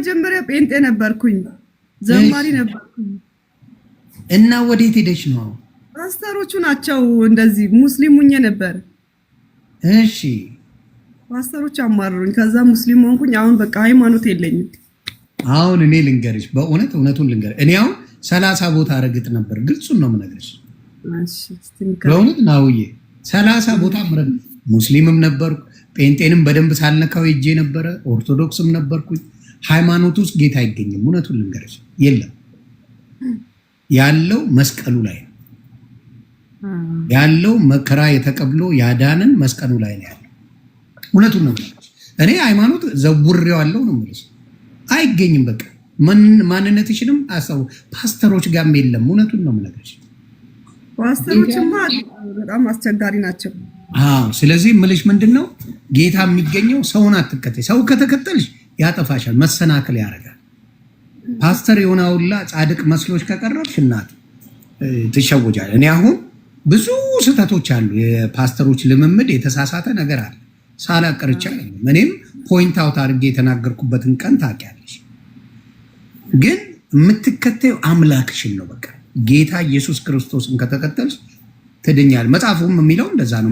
መጀመሪያ ጴንጤ ነበርኩኝ፣ ዘማሪ ነበርኩኝ። እና ወዴት ሄደሽ ነው? ፓስተሮቹ ናቸው እንደዚህ ሙስሊም ሁኜ ነበር። እሺ ፓስተሮች አማሩኝ፣ ከዛ ሙስሊም ሆንኩኝ። አሁን በቃ ሃይማኖት የለኝም። አሁን እኔ ልንገርሽ፣ እውነቱን ልንገር፣ እኔ አሁን 30 ቦታ ረግጥ ነበር። ግልጹን ነው የምነግርሽ። በእውነት ናውዬ 30 ቦታ ሙስሊምም ነበርኩ፣ ጴንጤንም በደንብ ሳልነካው ሄጄ ነበረ፣ ኦርቶዶክስም ነበርኩኝ። ሃይማኖት ውስጥ ጌታ አይገኝም። እውነቱን ልንገርሽ፣ የለም። ያለው መስቀሉ ላይ ነው ያለው። መከራ የተቀብሎ ያዳንን መስቀሉ ላይ ነው ያለው። እውነቱን ነው የምልሽ። እኔ ሃይማኖት ዘውሬዋለሁ ነው የምልሽ። አይገኝም። በቃ ማንነትሽንም አሳው ፓስተሮች ጋርም የለም። እውነቱን ነው የምነግርሽ። ፓስተሮችማ በጣም አስቸጋሪ ናቸው። ስለዚህ የምልሽ ምንድነው ጌታ የሚገኘው ሰውን አትከተይ። ሰው ከተከተልሽ ያጠፋሻል፣ መሰናክል ያደርጋል። ፓስተር የሆነውላ ጻድቅ መስሎች ከቀረብሽ እናት ትሸወጃለሽ። እኔ አሁን ብዙ ስህተቶች አሉ። የፓስተሮች ልምምድ የተሳሳተ ነገር አለ። ሳላቀርቻ እኔም ፖይንት አውት አድርጌ የተናገርኩበትን ቀን ታውቂያለሽ። ግን የምትከተዩ አምላክሽን ነው። በቃ ጌታ ኢየሱስ ክርስቶስን ከተከተልሽ ትድኛለሽ። መጽሐፉም የሚለው እንደዛ ነው።